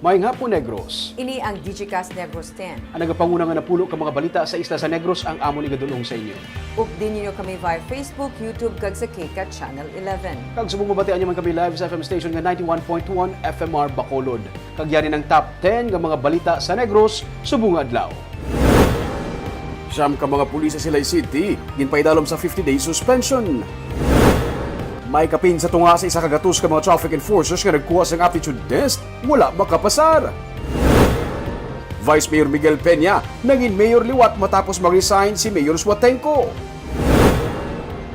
Maayong hapon, Negros. Ini ang Digicast Negros 10. Ang nagapanguna nga napulo ka mga balita sa isla sa Negros ang amon igadulong sa inyo. Updin niyo kami via Facebook, YouTube, kag sa KCAT Channel 11. Kag subong mabatian niyo man kami live sa FM station nga 91.1 FMR Bacolod. Kag yan ng top 10 nga mga balita sa Negros subong adlaw. Siyam ka mga pulis sa Silay City, ginpaidalom sa 50-day suspension. May kapin sa tunga sa isa kagatus ka mga traffic enforcers nga nagkuha sang aptitude test, wala makapasar. Vice Mayor Miguel Peña, naging mayor liwat matapos mag-resign si Mayor Suatenco.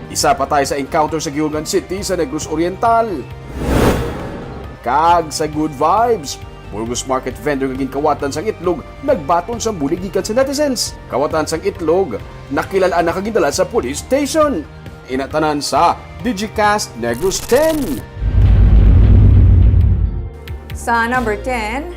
Isa patay sa encounter sa Giungan City sa Negros Oriental. Kag sa good vibes, Burgos Market vendor nga ginkawatan sang itlog, nagbaton sang bulig gikan sa netizens. Kawatan sang itlog, nakilalaan na kagindala sa police station. Inatanan sa Digicast Negros 10. Sa number 10,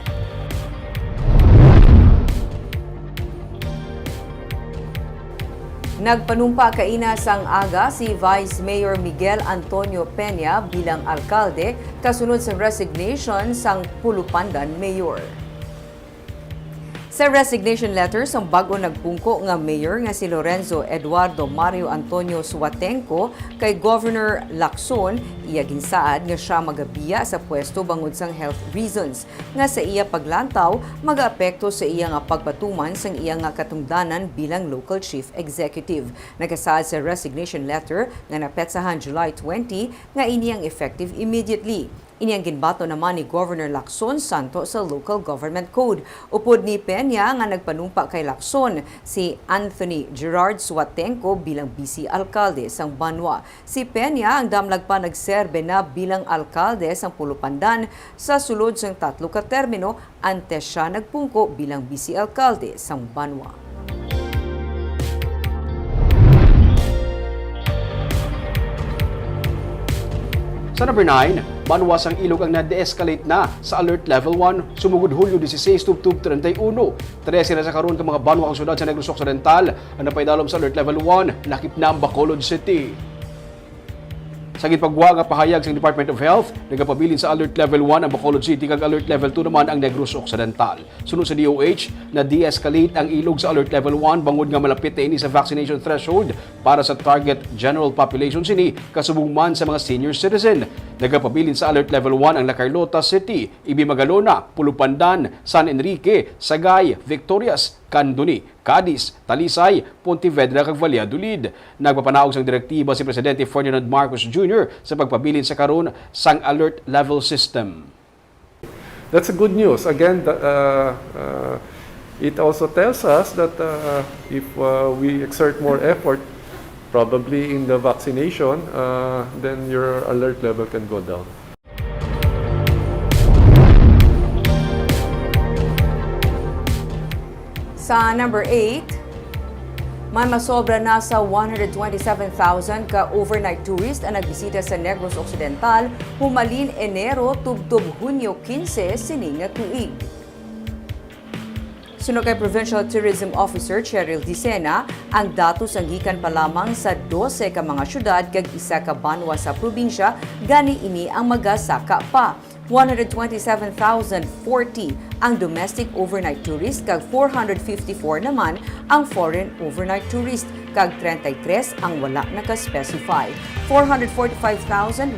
nagpanumpa kaina sang aga si Vice Mayor Miguel Antonio Peña bilang alkalde kasunod sa resignation sang Pulupandan Mayor. Sa resignation letter sang bago nagpungko nga mayor nga si Lorenzo Eduardo Mario Antonio Suatenco kay Governor Lacson, iya ginsaad nga siya magabiya sa pwesto bangod sang health reasons nga sa iya paglantaw magaapekto sa iya nga pagpatuman sang iya nga katungdanan bilang local chief executive. Nagasaad sa resignation letter nga napetsahan July 20 nga ini ang effective immediately. Ini ang ginbato naman ni Governor Lacson Santo sa Local Government Code. Upod ni Peña nga nagpanumpa kay Lacson si Anthony Gerard Suatenco bilang vice alkalde sang Banwa. Si Peña ang damlag pa nagserbe na bilang alkalde sang Pulupandan sa sulod sang 3 ka termino antes siya nagpungko bilang vice alkalde sang Banwa. Sa number 9, Banwas ang ilog ang na-de-escalate na sa Alert Level 1 sumugod Hulyo 16, Tubtub 31. 13 na sa karon ka mga banwa ang syudad sa Negros Occidental ang napaidalom sa Alert Level 1, lakip na ang Bacolod City. Sa gipagwa nga pahayag sa Department of Health, nagapabilin sa Alert Level 1 ang Bacolod City kag Alert Level 2 naman ang Negros Occidental. Sunod sa DOH, na de-escalate ang ilog sa Alert Level 1 bangod nga malapit na ini sa vaccination threshold para sa target general population sini kasubong man sa mga senior citizen. Nagapabilin sa Alert Level 1 ang La Carlota City, Ibimagalona, Pulupandan, San Enrique, Sagay, Victorias, Candoni, Cadiz, Talisay, Pontevedra kag Valladolid. Nagpapanaog sang direktiba si Presidente Ferdinand Marcos Jr. sa pagpabilin sa karon sang alert level system. That's a good news. Again, it also tells us that if we exert more effort, probably in the vaccination, then your alert level can go down. Sa number 8, may masobra na sa 127,000 ka overnight tourist ang nagbisita sa Negros Occidental humalin Enero tubtob Hunyo 15 sining nga tuig. Suno kay Provincial Tourism Officer Cheryl Dicena, ang datos ang gikan pa lamang sa 12 ka mga syudad kag isa ka banwa sa probinsya, gani ini ang magasaka pa. 127,040 ang domestic overnight tourist kag 454 naman ang foreign overnight tourist kag 33 ang wala naka-specify. 445,180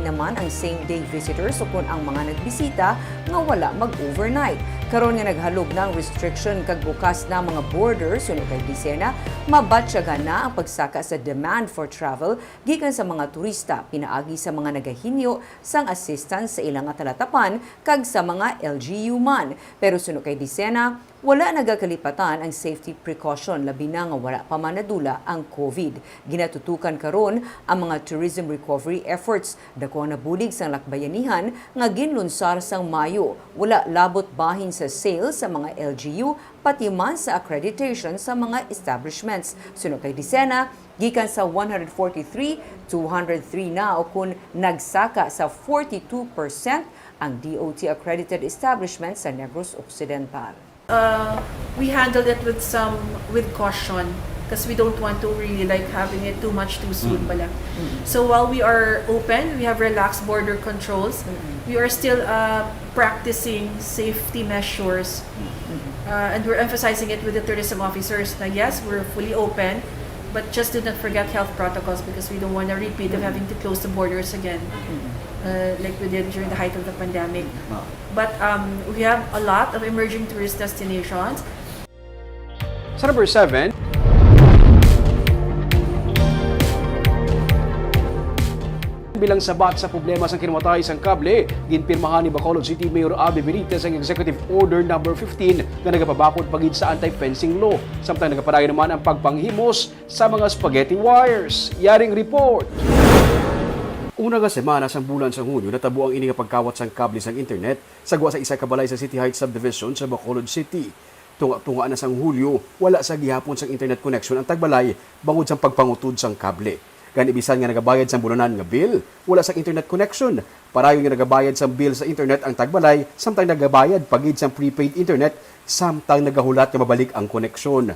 naman ang same-day visitors o kung ang mga nagbisita nga wala mag-overnight. Karon nga naghalog ng restriction kag bukas na mga borders suno kay Dicena, mabatyagan na ang pagsaka sa demand for travel gikan sa mga turista pinaagi sa mga nagahinyo sang assistance sa ilang talatapan kag sa mga LGU man. Pero suno kay Dicena, wala nagakalipatan ang safety precaution labi na nga wala pa manadula ang COVID. Ginatutukan karon ang mga tourism recovery efforts. Dako na bulig sang lakbayanihan nga ginlunsar sang Mayo. Wala labot bahin sa sales sa mga LGU pati man sa accreditation sa mga establishments. Suno kay Dicena, gikan sa 143, 203 na o kung nagsaka sa 42% ang DOT accredited establishments sa Negros Occidental. We handled it with caution because we don't want to really like having it too much too soon pala. So while we are open, we have relaxed border controls, we are still practicing safety measures, and we're emphasizing it with the tourism officers na yes, we're fully open, but just do not forget health protocols because we don't want a repeat of having to close the borders again, like we did during the height of the pandemic. But we have a lot of emerging tourist destinations. Sa number 7, bilang sabat sa problema sa kinumatay sang kable, ginpirmahan ni Bacolod City Mayor Albi Benitez ang Executive Order No. 15 na nagapabakod pagid sa anti-fencing law. Samtang nagapadayon naman ang pagpanghimos sa mga spaghetti wires. Yaring report. Una nga semana sang bulan sa Hunyo, natabo ang ini nga pagkawat sang kable sang internet sagwa sa isa ka balay sa City Heights Subdivision sa Bacolod City. Tunga-tunga na sang Hulyo, wala sa gihapon sang internet connection ang tagbalay bangod sang pagpangutod sang kable. Gan ibisan nga nagabayad sa bulanan nga bill, wala sa internet connection. Parayon nga nagabayad sa bill sa internet ang tagbalay, samtang nagabayad pagid sa prepaid internet, samtang nagahulat nga mabalik ang koneksyon.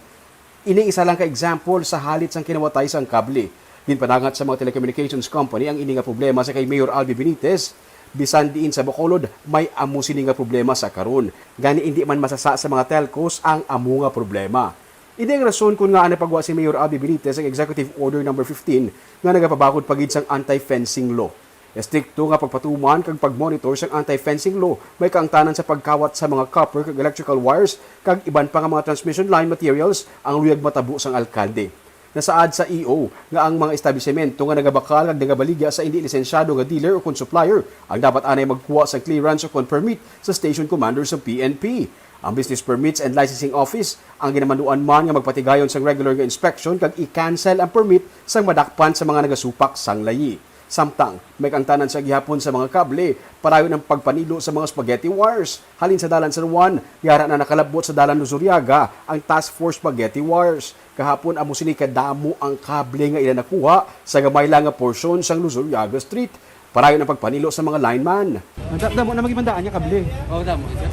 Ini isa lang ka example sa halit sang kinawatay sang kable. Ginpanangat sa mga telecommunications company ang ini nga problema sa kay Mayor Albi Benitez. Bisan diin sa Bacolod, may amo sini nga problema sa karon. Gani hindi man masasa sa mga telcos ang amo nga problema. Hindi ang rason kung nga napagawa si Mayor Albi Benitez ang Executive Order No. 15 nga nagapabakod pagid sang anti-fencing law. Estrikto nga pagpatuman kag pagmonitor sang anti-fencing law may kaangtanan sa pagkawat sa mga copper kag electrical wires kag iban pa nga mga transmission line materials ang luyag matabo sang alkalde. Nasaad sa EO nga ang mga establishmento nga nagabakal kag nagabaligya sa hindi lisensyado nga dealer o kon supplier ang dapat anay magkuha sa clearance o kon permit sa station commander sa PNP. Ang Business Permits and Licensing Office ang ginamanuan man nga magpatigayon sang regular nga inspection kag i-cancel ang permit sang madakpan sa mga nagasupak sang layi. Samtang may kaangtanan sa gihapon sa mga kable, parayon ang pagpanilo sa mga spaghetti wires. Halin sa dalan San Juan, yara na nakalabot sa dalan Luzuriaga ang Task Force Spaghetti Wires. Kahapon amo sini kadamo ang kable nga ila nakuha sa gamay lang nga portion sang Luzuriaga Street. Parayon ang pagpanilo sa mga lineman. Damo na magibandaan niya kable. Oo, damo siya.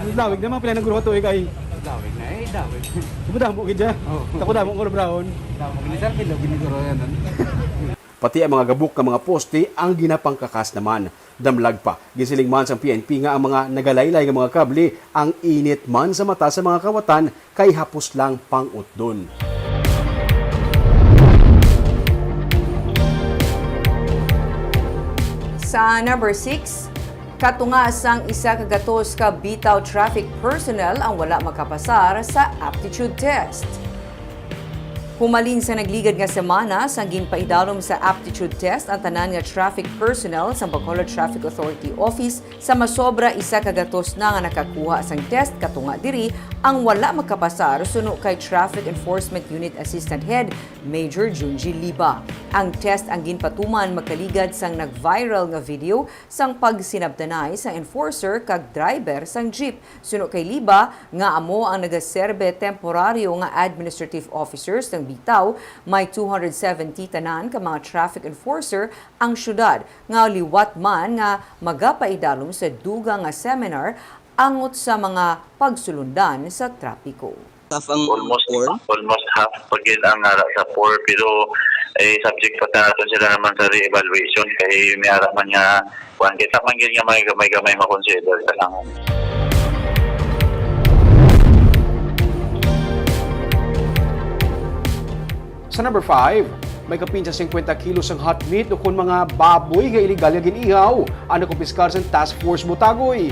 Dawig na mga pila ng guro to kay. Dawig na eh, dawig. Damo gid ya. Tako damo ko brown. Damo, ginisar, giniguro yan. Pati ang mga gabuk ng mga poste ang ginapangkakas naman. Damlag pa, gisiling man sa PNP nga ang mga nagalaylay ng mga kable ang init man sa mata sa mga kawatan kay hapos lang pang-utdon. Sa number 6, katungas ang isa kagatos ka bitaw traffic personnel ang wala makapasar sa aptitude test. Humalin sa nagligad nga semana sa ginpaidalom sa aptitude test ang tanan nga traffic personnel sa Bacolod Traffic Authority Office sa masobra isa kagatos na nga nakakuha sang test katunga diri ang wala makapasar suno kay Traffic Enforcement Unit Assistant Head Major Junji Liba. Ang test ang ginpatuman makaligad sang nag-viral nga video sang pagsinabtanay sa enforcer kag driver sang jeep. Suno kay Liba nga amo ang nagaserbe temporaryo nga administrative officers ng bitaw, may 270 tanan ka mga traffic enforcer ang syudad nga liwat man nga magapaidalom sa duga nga seminar angot sa mga pagsulundan sa trapiko. Almost half pagin ang sa 4 pero subject pa natin sila naman sa re-evaluation kay may ara man nga kuan kita man gyud nga may gamay ma-consider sa lang. Sa number 5, may kapin sa 50 kilos ang hot meat o kung mga baboy nga iligal nga ginihaw ang nakumpiskar sa Task Force Butagoy.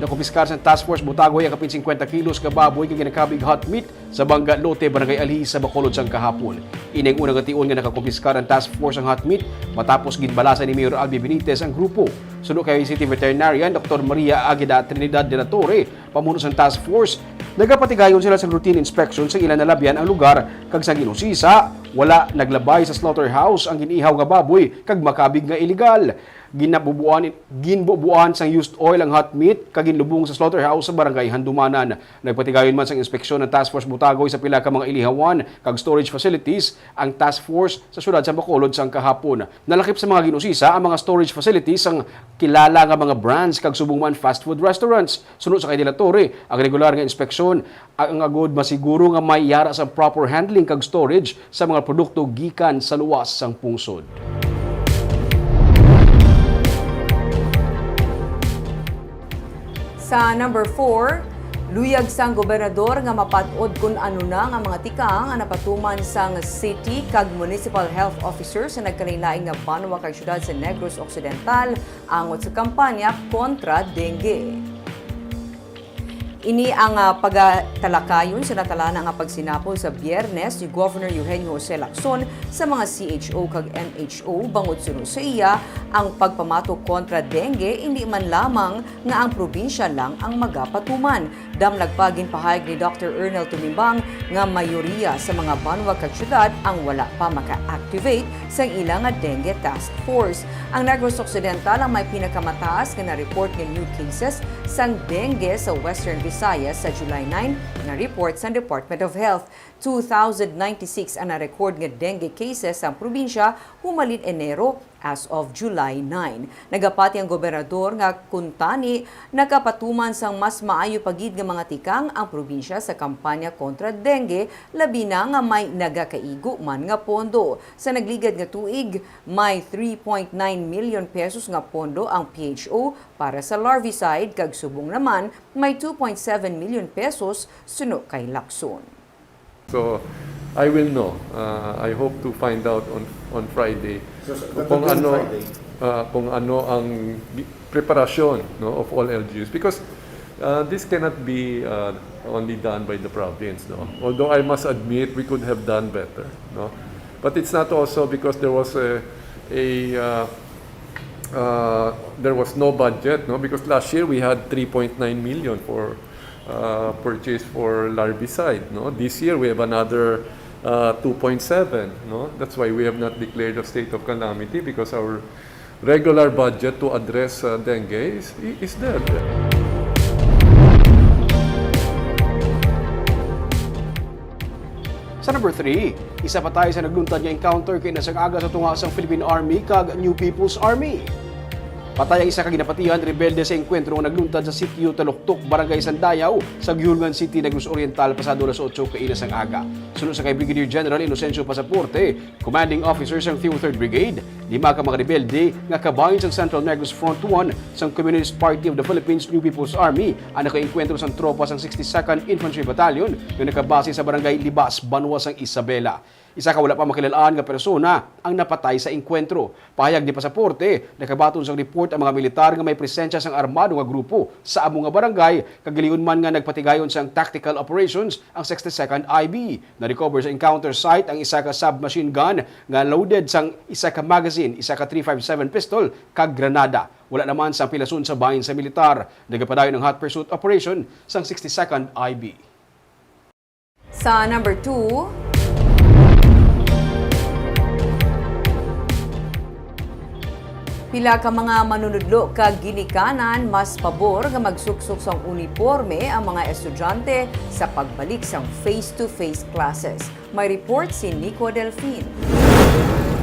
Nakumpiskar sa Task Force Butagoy ang kapin 50 kilos nga baboy nga ginakabig hot meat sa Bangga Lote, Barangay Alihis sa Bacolod sang kahapon. Ineng unang ation nga nakakumpiskar ang Task Force ang hot meat matapos ginbalasan ni Mayor Albi Benitez ang grupo. Suno kay City Veterinarian Dr. Maria Agueda Trinidad de la Torre, pamuno sa Task Force, nagapatigayon sila sa routine inspection sa ilan na labyan ang lugar kag sa ginusisa, wala naglabay sa slaughterhouse ang ginihaw nga baboy kag makabig nga iligal. ginbubuan sang used oil ang hot meat kaginlubong sa slaughterhouse sa barangay Handumanan. Nagpatigayon man sang inspeksyon ng Task Force Butagoy sa pila ka mga ilihawan kag storage facilities ang Task Force sa syudad sa Bacolod sang kahapon. Nalakip sa mga ginusisa ang mga storage facilities ang kilala nga mga brands kag subong man fast food restaurants. Sunod sa kay Dilatore, ang regular nga inspeksyon ang agod masiguro nga may yara sa proper handling kag storage sa mga produkto gikan sa luwas sang pungsod. Sa number 4, luyag sang gobernador nga mapad-od kung ano na nga mga tikang nga napatuman sang city kag municipal health officer sa nagkalain-laing nga Banwa kag syudad sa Negros Occidental angot sa kampanya kontra dengue. Ini ang pagtalakayon sa natalana nga pagsinapol sa Biyernes ni Governor Eugenio Jose Lacson sa mga CHO kag MHO bangod sunod sa iya ang pagpamato kontra dengue hindi man lamang nga ang probinsya lang ang magapatuman. Damlag pagin pahayag ni Dr. Ernel Tumimbang nga mayoriya sa mga banwa kag syudad ang wala pa maka-activate sa ilang nga dengue task force. Ang Negros Occidental ang may pinakamataas nga na-report nga new cases sang dengue sa Western Visayas sa July 9 na report sa Department of Health. 2,096 ang na-record nga dengue cases sa probinsya humalin Enero as of July 9. Nagapati ang gobernador nga kuntani nakapatuman sang mas maayo pagid nga mga tikang ang probinsya sa kampanya kontra dengue labi na nga may nagakaigo man nga pondo. Sa nagligad nga tuig, may 3.9 million pesos nga pondo ang PHO para sa larvicide kag subong naman may 2.7 million pesos suno kay Lacson. So, I will know. I hope to find out on Friday kung ano ang preparasyon of all LGUs, because this cannot be only done by the province, no. Although I must admit we could have done better, no. But it's not also because there was there was no budget, no, because last year we had 3.9 million for purchase for larvicide, no. This year we have another 2.7, no. That's why we have not declared a state of calamity, because our regular budget to address dengue is there. Sa number 3, isa pa tayo sa nagluntad nga encounter kay nasang aga sa tunga sang Philippine Army kag New People's Army. Patay ang isa ka ginapatihan rebelde sa enkwentro nga nagluntad sa sitio Taluktok, Barangay Sandayaw, sa Gihulngan City, Negros Oriental, pasado alas 8 kainas ang aga. Sunod sa kay Brigadier General Inocencio Pasaporte, Commanding Officer sang 3rd Brigade, 5 ka mga rebelde nga kabahin sang Central Negros Front 1 sang Communist Party of the Philippines New People's Army ang nakaenkwentro sang tropa sang 62nd Infantry Battalion nga nakabase sa Barangay Libas, Banwa sang Isabela. Isa ka wala pa makilalaan nga persona ang napatay sa enkwentro. Pahayag ni Pasaporte, nakabaton sa report ang mga militar nga may presensya sang armado nga grupo sa amo nga barangay, kagiliun man nga nagpatigayon sang tactical operations ang 62nd IB. Na-recover sa encounter site ang isa ka submachine gun nga loaded sang isa ka magazine, isa ka 357 pistol kag granada. Wala naman sang pilason sa bahin sa militar. Nagapadayon ng hot pursuit operation sang 62nd IB. Sa number 2, pila ka mga manunudlo kag ginikanan mas pabor nga magsuksok sang uniforme ang mga estudyante sa pagbalik sang face-to-face classes. May report si Nico Delfin.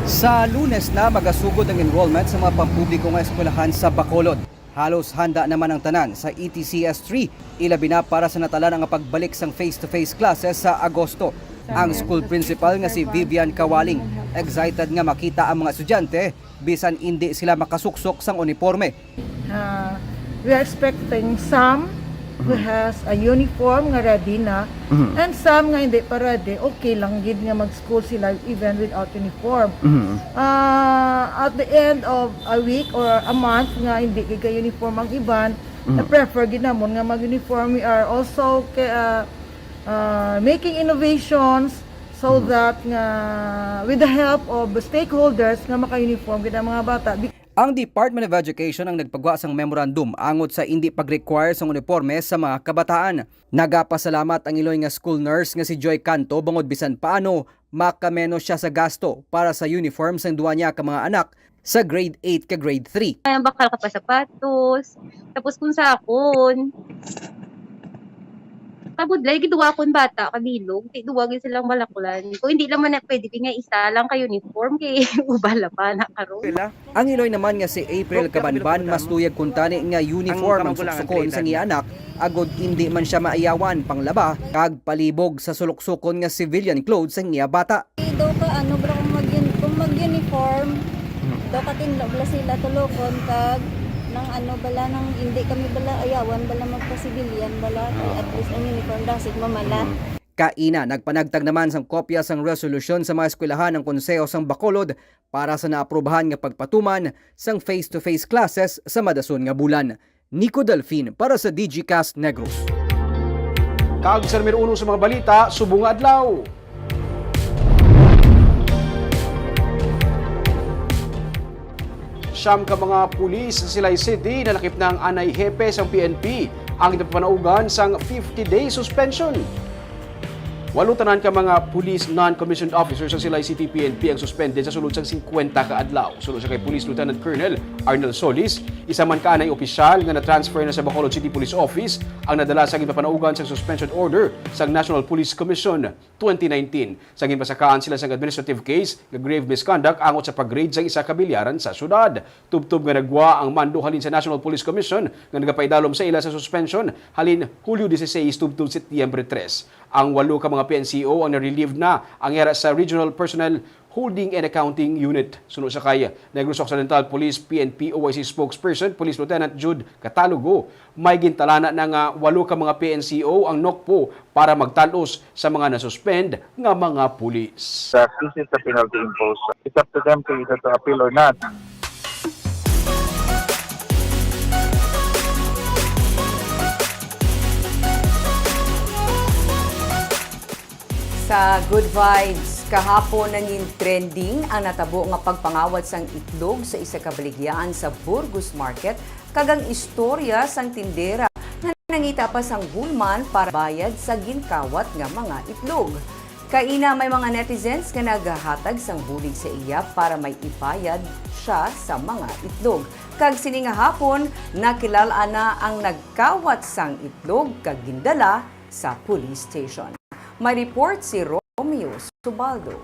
Sa Lunes na magasugod ang enrollment sa mga pampubliko nga eskwelahan sa Bacolod. Halos handa naman ang tanan sa ETCS 3, ilabi na para sa natalan ang pagbalik sang face-to-face classes sa Agosto. Ang school principal nga si Vivian Kawaling, excited nga makita ang mga estudyante bisan hindi sila makasuksok sang uniforme. We are expecting some who has a uniform nga ready na, and some nga hindi pa ready, okay lang gid nga mag-school sila even without uniform. At the end of a week or a month nga hindi kay uniform ang iban, prefer gid namon nga mag-uniform. We are also making innovations so that nga with the help of the stakeholders nga maka-uniform gid ang mga bata. Ang Department of Education ang nagpagawa sang memorandum angot sa hindi pag-require sang uniforme sa mga kabataan. Nagapasalamat ang Iloy nga school nurse nga si Joy Canto bangod bisan paano makameno siya sa gasto para sa uniform sang duwa niya ka mga anak sa grade 8 ka grade 3. Ay, bakal ka pa sapatos. Tapos kung sa akon, pabudlay, giduwa akong bata, kabilog. Duwagin silang balaklan. Kung hindi lang man na pwede, nga isa lang kayo uniform, kay ubala pa na karon. Ang Iloy naman nga si April Kabanban mas tuyag kuntani nga uniform ang suksukon sa ianak agod hindi man siya maayawan panglaba kag palibog sa sulok-sukon nga civilian clothes sa iya bata. Daw ka ano bro kung mag-uniform daw ka tinlog sila tulokon kag nang ano bala nang hindi kami bala ayawan bala magpa-civilian bala at least ang uniform dasig mamala. Kaina, nagpanagtag naman sang kopya sang resolusyon sa mga eskwelahan ng Konseho sang Bacolod para sa naaprubahan nga pagpatuman sang face-to-face classes sa madason nga bulan. Nico Delfin para sa DigiCast Negros. Kag sa numero 1 sa mga balita, subong nga adlaw. Siyam ka mga pulis sa Silay City na lakip ng anay hepe sa PNP ang napapanaugan sang 50-day suspension. 8 tanan ka mga police non-commissioned officers sa Silay City PNP ang suspended sa sulod sang 50 ka adlaw. Sulod sa kay Police Lieutenant Colonel Arnel Solis, isa man ka anay opisyal nga na-transfer na sa Bacolod City Police Office ang nadala sa napapanaugan sa suspension order sa National Police Commission 2019. Sa ginpasakaan sila sa administrative case nga grave misconduct angot sa pag-raid sa isa ka bilyaran sa syudad. Tubtob nga nagwa ang mando halin sa National Police Commission nga nagapaidalom sa ila sa suspension halin Hulyo 16 tubtob Setyembre 3. Ang 8 ka mga PNCO ang na-relieved na ang era sa Regional Personnel Holding and Accounting Unit. Sunod sa kaya, Negros Occidental Police PNP OIC spokesperson, Police Lieutenant Jude Catalogo, may gintalana na nga 8 ka mga PNCO ang NOCPO para magtalos sa mga nasuspend nga mga pulis. This is the penalty imposed. It's up to them to either to appeal or not. Sa Good Vibes, kahapon nanging trending ang natabo nga pagpangawat sang itlog sa isa ka baligyan sa Burgos Market kagang istorya sang tindera na nangita pa sang gulman para bayad sa ginkawat nga mga itlog. Kaina may mga netizens nga naghahatag sang bulig sa iya para may ibayad siya sa mga itlog. Kag sini nga hapon, nakilala na ang nagkawat sang itlog kag gindala sa police station. May report si Romeo Subaldo.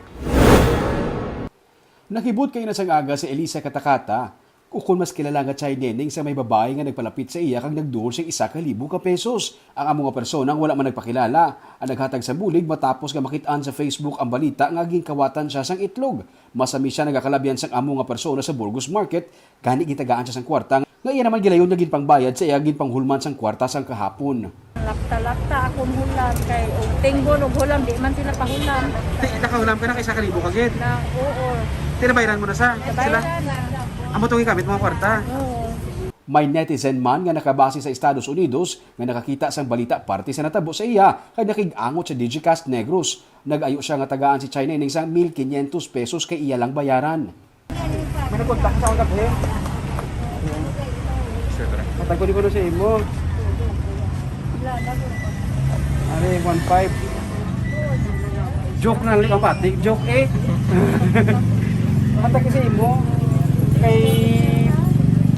Nakibot kayo na sang aga si Elisa Katakata. Kung mas kilala nga Chay Neneng sa may babae nga nagpalapit sa iya kang nagduol sa 1,000 ka pesos. Ang among nga personang wala man nagpakilala. Ang naghatag sa bulig matapos nga makitaan sa Facebook ang balita nga ginkawatan siya sang itlog. Masami siya nagakalabyan sang among nga persona sa Burgos Market. Gani gitagaan siya sang kwarta nga iya naman gilayon na ginpangbayad sa iya ginpanghulman sang kwarta sang kahapon. Lakta akong hulam kay tinggon og hulam di man sila pahulam. Nakahulam ka na kay 1,000 kagid. Na oo. Tinabayaran mo na sila. Amo tong ikabit mga kwarta. May netizen man nga nakabase sa Estados Unidos nga nakakita sang balita parte sa natabo sa iya kay nakig-angot sa DigiCast Negros. Nag-ayo siya nga tagaan si China Neneng sang 1,500 pesos kay iya lang bayaran. May nagkontak sa akong gabi. Matag ko sa imo. Ari 1.5. Joke na lang patik, joke eh. Matag kasi imo kay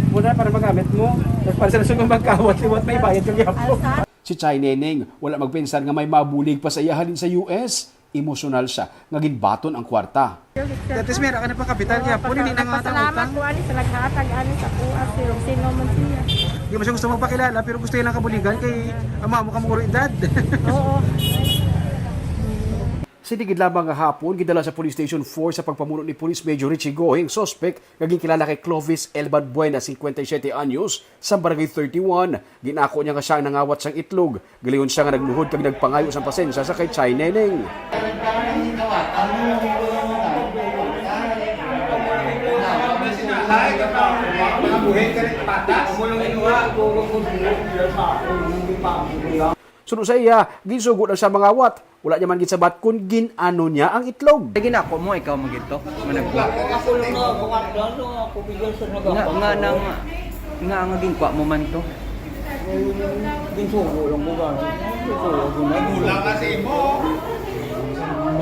muna para magamit mo. Para sa sunod magkawat liwat may bayad yung yapo. Si Chay Neneng wala magpinsan nga may mabulig pa sa iya halin sa US. Emosyonal siya nga ginbaton ang kwarta. Datis meron ka na pa kapital kaya po hindi na nga Salamat ko ani sa naghatag ani sa kuha sino man siya. Hindi mo siya gusto magpakilala pero gusto niya lang kabuligan kay ama mo kamuro edad. Oo. Sidigid lamang nga hapon, gidala sa Police Station 4 sa pagpamuno ni Police Major Richie Gohing, suspect nga kilala kay Clovis Elban Buena, 57 anyos, sa Barangay 31. Ginako niya nga siya ang nangawat sang itlog. Giliyon siya nga nagluhod kag nagpangayo sang pasensya sa kay Chay Neneng. Sunod sa iya, ginsugot ang sa mga awat. Wala niya man gitsabat kung ginano niya ang itlog. Ay ginako mo ikaw magito managwa. Nga ginkwa mo man to. Ginsugo lang mo ba? Wala kasi mo.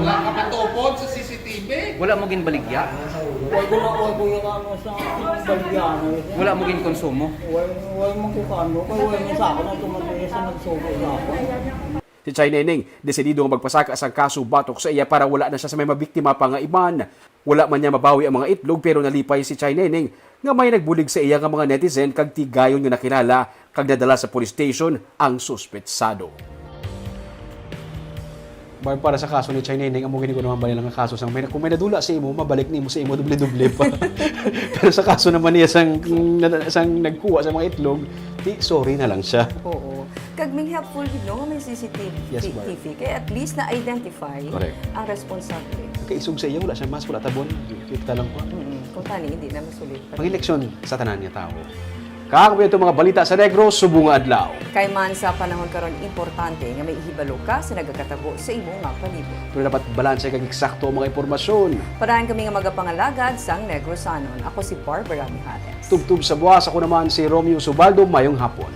Wala ka matupod sa CCTV. Wala mo ginbaligya. Wala ko yung ano sa Balyano. Wala mo gin konsumo. Wala mo kukano. Kaya wala mo sa akin na tumatay sa nagsuko sa ako. Si Chay Neneng, desidido nga magpasaka sa kaso batok sa iya para wala na siya sa may mabiktima pa nga iban. Wala man niya mabawi ang mga itlog pero nalipay si Chay Neneng nga may nagbulig sa iya nga mga netizen kag tigayon nga nakilala kag nadala sa police station ang suspetsado. Barb, para sa kaso ni Chay Neneng, amo gini ko naman bali lang ang kaso sang kung may nadula sa imo, mabalik nimo sa imo doble-doble pa. Pero sa kaso naman niya sang nagkuha sa mga itlog, sorry na lang siya. Oo. Kag may helpful gid no nga may CCTV Yes, Barb. kaya at least na-identify Correct. ang responsable. Kaisog sa iya, wala siya mas, wala tabon. Kita lang po. Kung tani hindi na masulit. Pang-eleksyon sa tanan niya tao. Kakabay ito mga balita sa Negros, subong nga adlaw. Kay man sa panahon karon importante nga may ihibalo ka sa nagakatabo sa imo nga palibot. Pero dapat balanse kag eksakto ang mga impormasyon. Parahan kami nga magapangalagad sang Negrosanon. Ako si Barbara Mijares. Tubtub sa buwas, ako naman si Romeo Subaldo, mayong hapon.